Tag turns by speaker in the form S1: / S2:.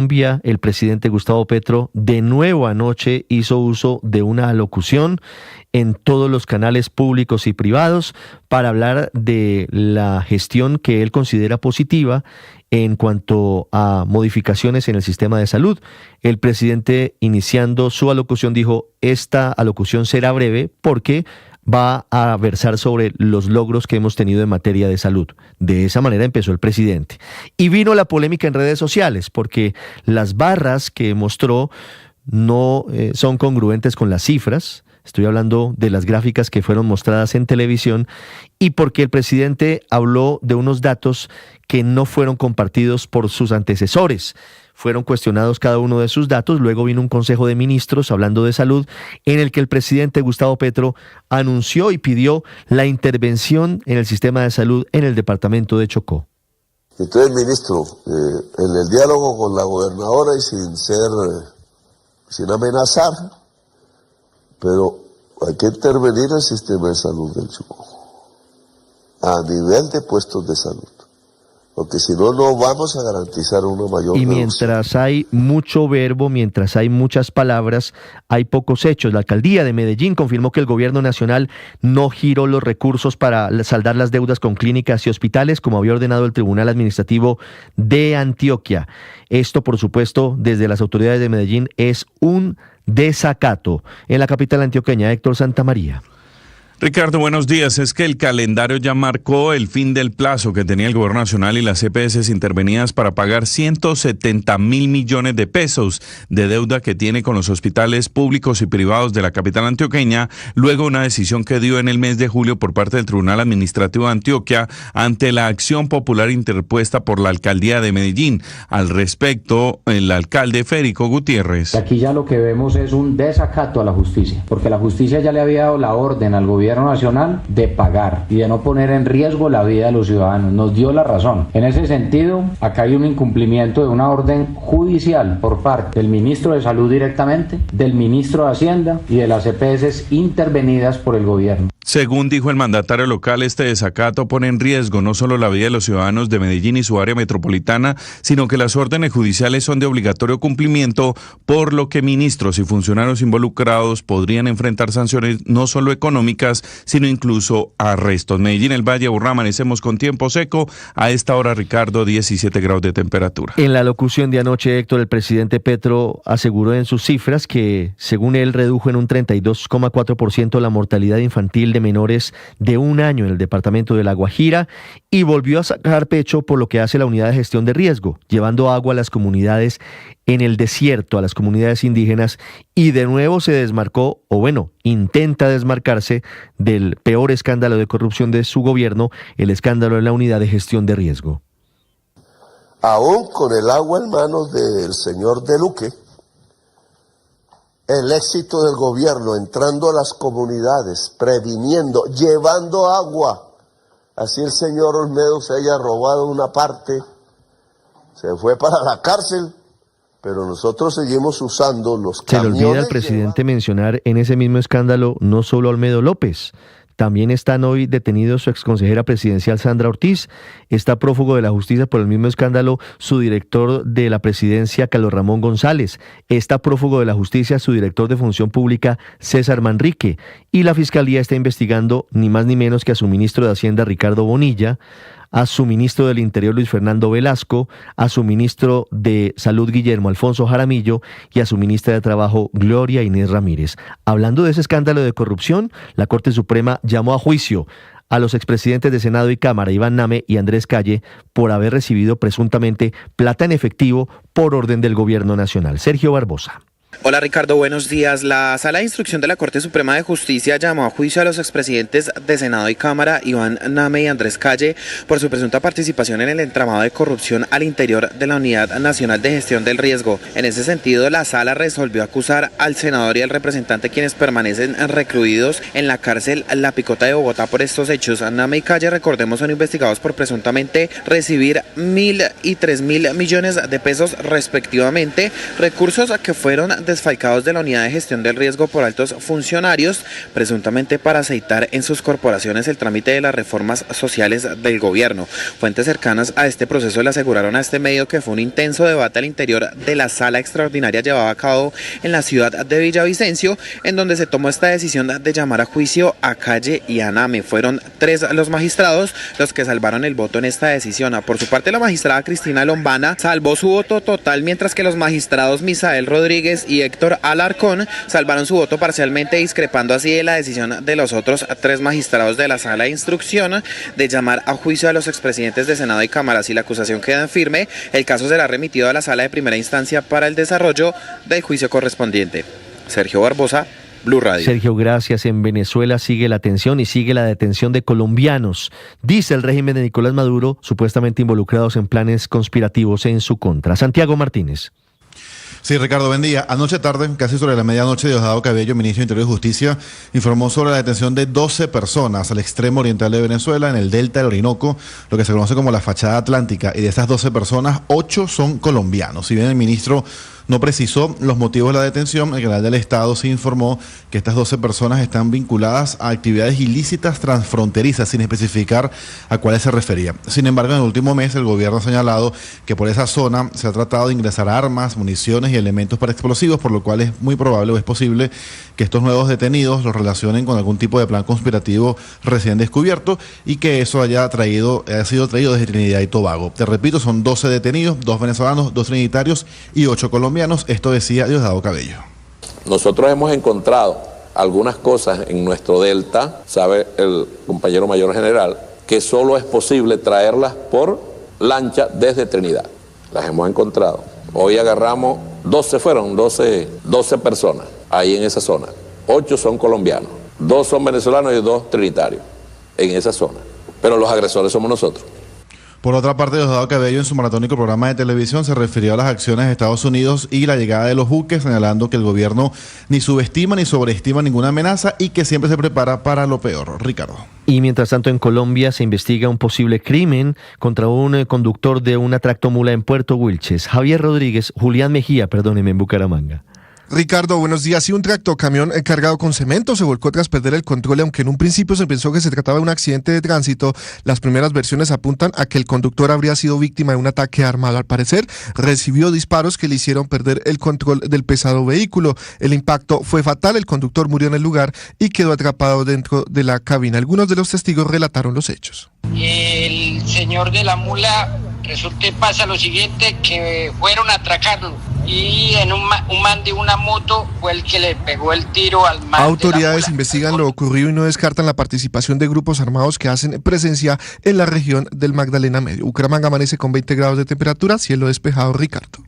S1: Colombia, el presidente Gustavo Petro de nuevo anoche hizo uso de una alocución en todos los canales públicos y privados para hablar de la gestión que él considera positiva en cuanto a modificaciones en el sistema de salud. El presidente, iniciando su alocución, dijo: esta alocución será breve porque va a versar sobre los logros que hemos tenido en materia de salud. De esa manera empezó el presidente. Y vino la polémica en redes sociales, porque las barras que mostró no son congruentes con las cifras. Estoy hablando de las gráficas que fueron mostradas en televisión, y porque el presidente habló de unos datos que no fueron compartidos por sus antecesores. Fueron cuestionados cada uno de sus datos. Luego vino un consejo de ministros hablando de salud, en el que el presidente Gustavo Petro anunció y pidió la intervención en el sistema de salud en el departamento de Chocó.
S2: Entonces, ministro, en el diálogo con la gobernadora y sin amenazar, pero hay que intervenir el sistema de salud del Chocó a nivel de puestos de salud, porque si no, no vamos a garantizar una mayor
S1: Y
S2: reducción.
S1: mientras hay mucho verbo, mientras hay muchas palabras, hay pocos hechos. La alcaldía de Medellín confirmó que el gobierno nacional no giró los recursos para saldar las deudas con clínicas y hospitales, como había ordenado el Tribunal Administrativo de Antioquia. Esto, por supuesto, desde las autoridades de Medellín, es un desacato. En la capital antioqueña, Héctor Santamaría.
S3: Ricardo, buenos días. Es que el calendario ya marcó el fin del plazo que tenía el Gobierno Nacional y las EPS intervenidas para pagar 170.000 millones de pesos de deuda que tiene con los hospitales públicos y privados de la capital antioqueña, luego una decisión que dio en el mes de julio por parte del Tribunal Administrativo de Antioquia ante la acción popular interpuesta por la Alcaldía de Medellín. Al respecto, el alcalde Federico Gutiérrez.
S4: Aquí ya lo que vemos es un desacato a la justicia, porque la justicia ya le había dado la orden al gobierno nacional de pagar y de no poner en riesgo la vida de los ciudadanos. Nos dio la razón. En ese sentido, acá hay un incumplimiento de una orden judicial por parte del ministro de Salud directamente, del ministro de Hacienda y de las EPS intervenidas por el gobierno.
S3: Según dijo el mandatario local, este desacato pone en riesgo no solo la vida de los ciudadanos de Medellín y su área metropolitana, sino que las órdenes judiciales son de obligatorio cumplimiento, por lo que ministros y funcionarios involucrados podrían enfrentar sanciones no solo económicas, sino incluso arrestos. Medellín, el Valle, Aburrá, amanecemos con tiempo seco. A esta hora, Ricardo, 17 grados de temperatura.
S1: En la locución de anoche, Héctor, el presidente Petro aseguró en sus cifras que, según él, redujo en un 32,4% la mortalidad infantil de menores de 1 año en el departamento de La Guajira, y volvió a sacar pecho por lo que hace la unidad de gestión de riesgo, llevando agua a las comunidades en el desierto, a las comunidades indígenas, y de nuevo se desmarcó, o bueno, intenta desmarcarse del peor escándalo de corrupción de su gobierno, el escándalo de la unidad de gestión de riesgo.
S2: Aún con el agua en manos del señor De Luque, el éxito del gobierno entrando a las comunidades, previniendo, llevando agua. Así el señor Olmedo se haya robado una parte, se fue para la cárcel, pero nosotros seguimos usando los camiones.
S1: Se le olvida al presidente mencionar en ese mismo escándalo no solo a Olmedo López. También están hoy detenidos su exconsejera presidencial Sandra Ortiz. Está prófugo de la justicia por el mismo escándalo su director de la presidencia, Carlos Ramón González. Está prófugo de la justicia su director de Función Pública, César Manrique. Y la Fiscalía está investigando ni más ni menos que a su ministro de Hacienda, Ricardo Bonilla, a su ministro del Interior, Luis Fernando Velasco, a su ministro de Salud, Guillermo Alfonso Jaramillo, y a su ministra de Trabajo, Gloria Inés Ramírez. Hablando de ese escándalo de corrupción, la Corte Suprema llamó a juicio a los expresidentes de Senado y Cámara, Iván Name y Andrés Calle, por haber recibido presuntamente plata en efectivo por orden del Gobierno Nacional. Sergio Barbosa.
S5: Hola Ricardo, buenos días. La Sala de Instrucción de la Corte Suprema de Justicia llamó a juicio a los expresidentes de Senado y Cámara, Iván Name y Andrés Calle, por su presunta participación en el entramado de corrupción al interior de la Unidad Nacional de Gestión del Riesgo. En ese sentido, la Sala resolvió acusar al senador y al representante, quienes permanecen recluidos en la cárcel La Picota de Bogotá, por estos hechos. Name y Calle, recordemos, son investigados por presuntamente recibir 1.000 y 3.000 millones de pesos respectivamente, recursos que fueron desfalcados de la Unidad de Gestión del Riesgo por altos funcionarios, presuntamente para aceitar en sus corporaciones el trámite de las reformas sociales del gobierno. Fuentes cercanas a este proceso le aseguraron a este medio que fue un intenso debate al interior de la sala extraordinaria llevada a cabo en la ciudad de Villavicencio, en donde se tomó esta decisión de llamar a juicio a Calle y a Name. Fueron 3 los magistrados los que salvaron el voto en esta decisión. Por su parte, la magistrada Cristina Lombana salvó su voto total, mientras que los magistrados Misael Rodríguez y Héctor Alarcón salvaron su voto parcialmente, discrepando así de la decisión de los otros 3 magistrados de la sala de instrucción de llamar a juicio a los expresidentes de Senado y Cámara. Si la acusación queda en firme, el caso será remitido a la sala de primera instancia para el desarrollo del juicio correspondiente. Sergio Barbosa, Blue Radio.
S1: Sergio, gracias. En Venezuela sigue la tensión y sigue la detención de colombianos, dice el régimen de Nicolás Maduro, supuestamente involucrados en planes conspirativos en su contra. Santiago Martínez.
S6: Sí, Ricardo, buen día. Anoche tarde, casi sobre la medianoche, Diosdado Cabello, ministro de Interior y Justicia, informó sobre la detención de 12 personas al extremo oriental de Venezuela, en el delta del Orinoco, lo que se conoce como la fachada atlántica, y de esas 12 personas, 8 son colombianos. Si bien el ministro no precisó los motivos de la detención, el general del Estado sí informó que estas 12 personas están vinculadas a actividades ilícitas transfronterizas, sin especificar a cuáles se refería. Sin embargo, en el último mes el gobierno ha señalado que por esa zona se ha tratado de ingresar armas, municiones y elementos para explosivos, por lo cual es muy probable o es posible que estos nuevos detenidos los relacionen con algún tipo de plan conspirativo recién descubierto y que eso haya sido traído desde Trinidad y Tobago. Te repito, son 12 detenidos, 2 venezolanos, 2 trinitarios y 8 colombianos. Esto decía Diosdado Cabello.
S7: Nosotros hemos encontrado algunas cosas en nuestro delta, sabe el compañero mayor general, que solo es posible traerlas por lancha desde Trinidad. Las hemos encontrado. Hoy agarramos 12 personas ahí en esa zona. 8 son colombianos, 2 son venezolanos y 2 trinitarios en esa zona. Pero los agresores somos nosotros.
S6: Por otra parte, Diosdado Cabello en su maratónico programa de televisión se refirió a las acciones de Estados Unidos y la llegada de los buques, señalando que el gobierno ni subestima ni sobreestima ninguna amenaza y que siempre se prepara para lo peor. Ricardo.
S1: Y mientras tanto en Colombia se investiga un posible crimen contra un conductor de una tractomula en Puerto Wilches. Julián Mejía, en Bucaramanga.
S8: Ricardo, buenos días. Sí, un tractocamión cargado con cemento se volcó tras perder el control, y aunque en un principio se pensó que se trataba de un accidente de tránsito, las primeras versiones apuntan a que el conductor habría sido víctima de un ataque armado. Al parecer, recibió disparos que le hicieron perder el control del pesado vehículo. El impacto fue fatal, el conductor murió en el lugar y quedó atrapado dentro de la cabina. Algunos de los testigos relataron los hechos.
S9: El señor de la mula, resulta y pasa lo siguiente, que fueron a atracarlo. Y en un man de una moto fue el que le pegó el tiro al man.
S8: Autoridades investigan lo ocurrido y no descartan la participación de grupos armados que hacen presencia en la región del Magdalena Medio. Bucaramanga amanece con 20 grados de temperatura, cielo despejado. Ricardo.